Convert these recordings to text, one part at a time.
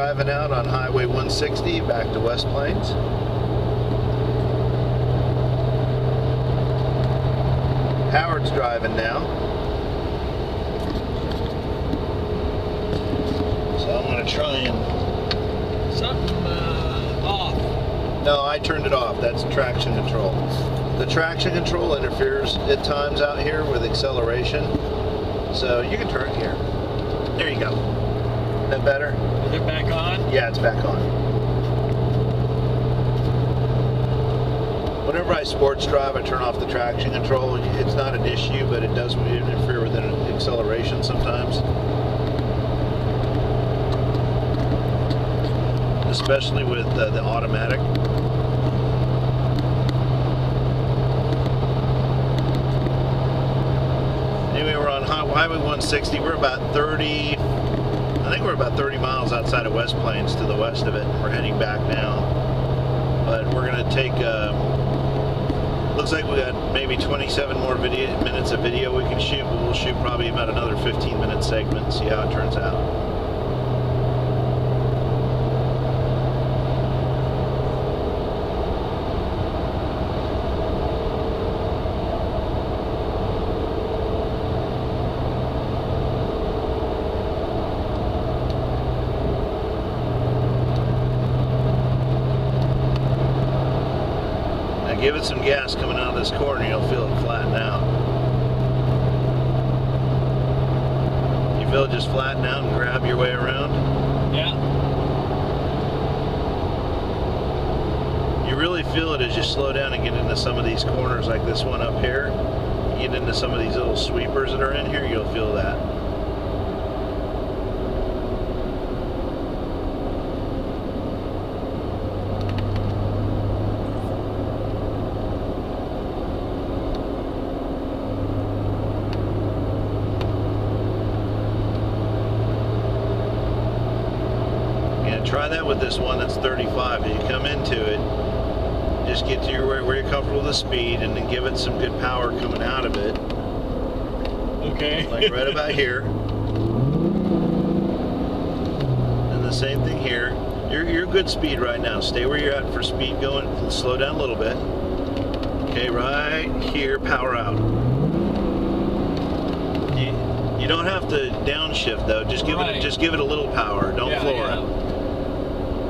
driving out on Highway 160 back to West Plains. Howard's driving now. So I'm going to try and... Something off. No, I turned it off. That's traction control. The traction control interferes at times out here with acceleration. So you can turn it here. There you go. Is that better? Is it back on? Yeah, it's back on. Whenever I sports drive, I turn off the traction control. It's not an issue, but it does interfere with an acceleration sometimes. Especially with the automatic. Anyway, we're on Highway 160. We're about 30, I think we're about 30 miles outside of West Plains to the west of it. We're heading back now. But we're going to take, looks like we got maybe 27 more minutes of video we can shoot. But we'll shoot probably about another 15-minute segment and see how it turns out. Give it some gas coming out of this corner, you'll feel it flatten out. You feel it just flatten out and grab your way around? Yeah. You really feel it as you slow down and get into some of these corners like this one up here. You get into some of these little sweepers that are in here, you'll feel that. Try that with this one that's 35. As you come into it, just get to where you're comfortable with the speed and then give it some good power coming out of it. Okay. Like right about here. And the same thing here. You're good speed right now. Stay where you're at for speed going. Slow down a little bit. Okay, right here, power out. You don't have to downshift though. Just give it a little power. Don't floor it.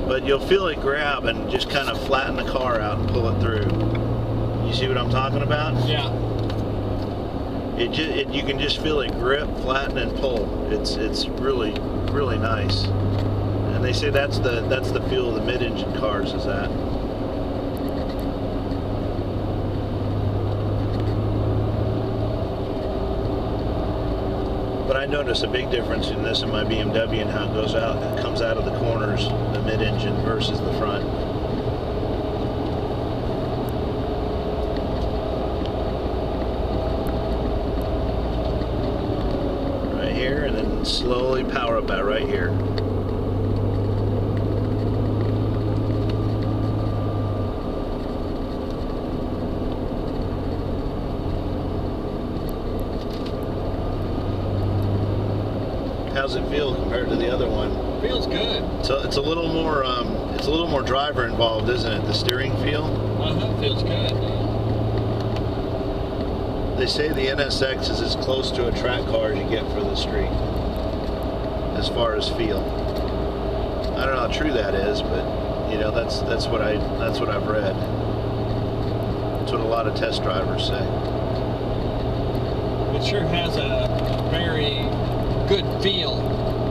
But you'll feel it grab and just kind of flatten the car out and pull it through. You see what I'm talking about? Yeah. You can just feel it grip, flatten, and pull. It's really, really nice. And they say that's the feel of the mid-engine cars is that. But I notice a big difference in this and my BMW and how it comes out of the corners, the mid-engine versus the front. Right here, and then slowly power up that right here. How's it feel compared to the other one? Feels good. So it's a little more driver involved, isn't it? The steering feel. Feels good. They say the NSX is as close to a track car as you get for the street, as far as feel. I don't know how true that is, but you know that's what I've read. That's what a lot of test drivers say. It sure has a very good feel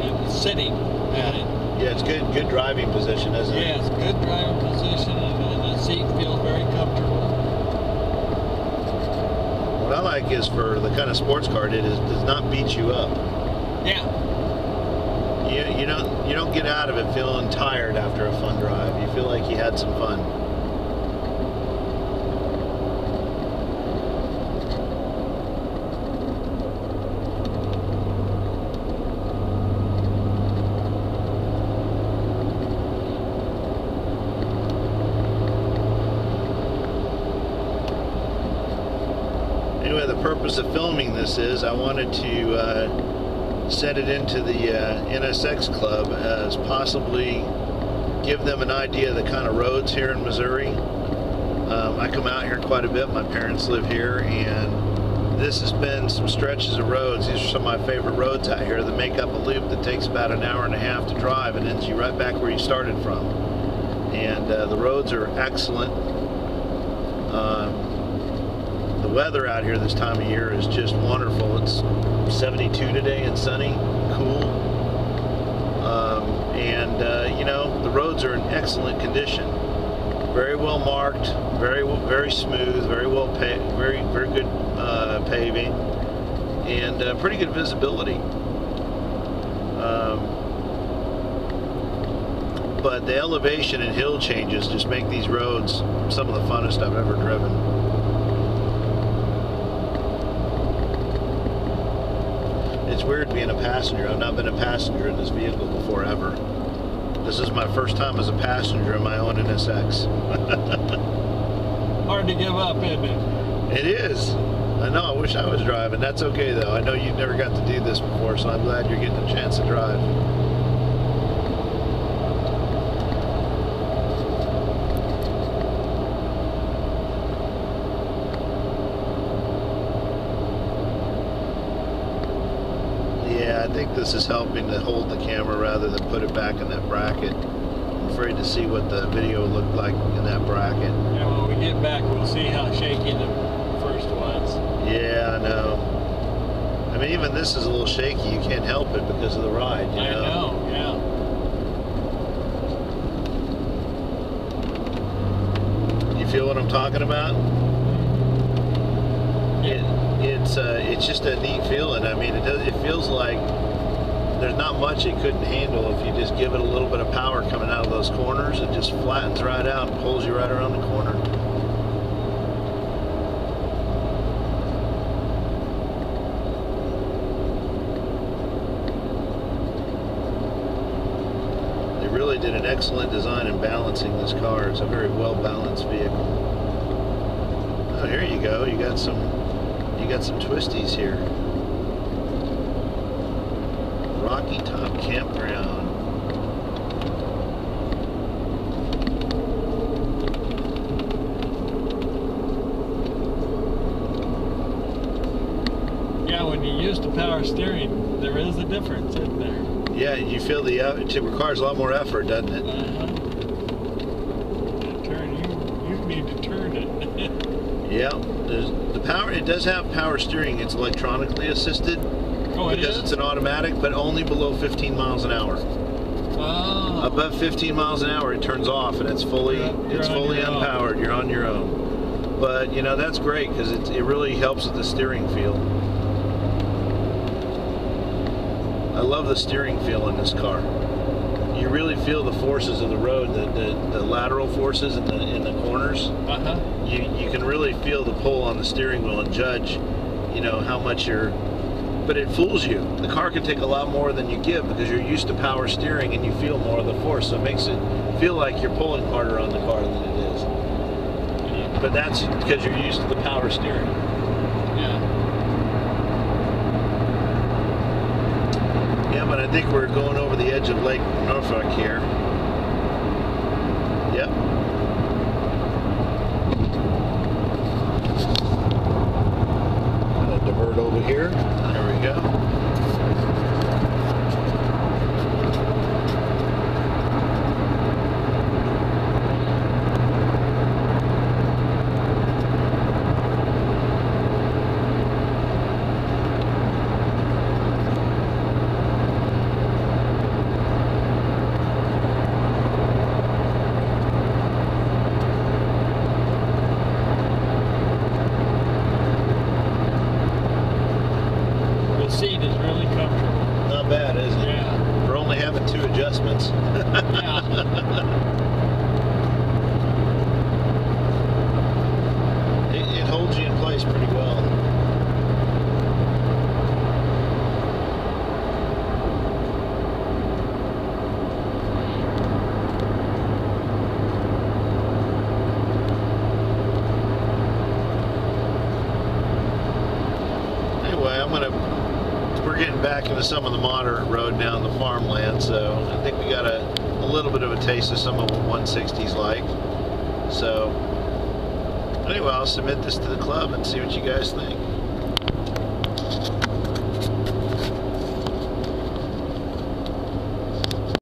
in sitting at it. Yeah, it's good driving position, isn't it? Yes, good driving position, and the seat feels very comfortable. What I like is for the kind of sports car it is, does not beat you up. Yeah. You don't get out of it feeling tired after a fun drive. You feel like you had some fun. Anyway, the purpose of filming this is I wanted to sent it into the NSX Club as possibly give them an idea of the kind of roads here in Missouri. I come out here quite a bit. My parents live here, and this has been some stretches of roads. These are some of my favorite roads out here that make up a loop that takes about an hour and a half to drive and ends you right back where you started from. And the roads are excellent. The weather out here this time of year is just wonderful. It's 72 today and sunny, cool. You know, the roads are in excellent condition. Very well marked, very smooth, very well paved, very good paving, and pretty good visibility. But the elevation and hill changes just make these roads some of the funnest I've ever driven. It's weird being a passenger. I've not been a passenger in this vehicle before, ever. This is my first time as a passenger in my own NSX. Hard to give up, isn't it? It is. I know, I wish I was driving. That's okay, though. I know you never got to do this before, so I'm glad you're getting a chance to drive. Yeah, I think this is helping to hold the camera rather than put it back in that bracket. I'm afraid to see what the video looked like in that bracket. Yeah, when we get back, we'll see how shaky the first was. Yeah, I know. I mean, even this is a little shaky. You can't help it because of the ride, you know? I know, yeah. You feel what I'm talking about? It's just a neat feeling. I mean, it feels like there's not much it couldn't handle if you just give it a little bit of power coming out of those corners. It just flattens right out and pulls you right around the corner. They really did an excellent design in balancing this car. It's a very well balanced vehicle. Oh, here you go. You got some twisties here. Rocky Top Campground. Yeah, when you use the power steering, there is a difference in there. Yeah, you feel it requires a lot more effort, doesn't it? You need to turn it. Yeah, the power. It does have power steering. It's electronically assisted. Oh, because it's an automatic, but only below 15 miles an hour. Oh. Above 15 miles an hour, it turns off, and it's fully unpowered. You're on your own. But you know, that's great because it really helps with the steering feel. I love the steering feel in this car. You really feel the forces of the road, the lateral forces in the corners. You can really feel the pull on the steering wheel and judge, you know, how much you're. But it fools you. The car can take a lot more than you give because you're used to power steering and you feel more of the force. So it makes it feel like you're pulling harder on the car than it is. But that's because you're used to the power steering. Yeah. Yeah, but I think we're going over the edge of Lake Norfolk here. Yep. Gonna divert over here. There we go. Seat is really comfortable. Not bad, is it? Yeah. We're only having 2 adjustments. Yeah. It holds you in place pretty well. Anyway, we're getting back looking at some of the moderate road now in the farmland, so I think we got a little bit of a taste of some of what 160's like. So anyway, I'll submit this to the club and see what you guys think.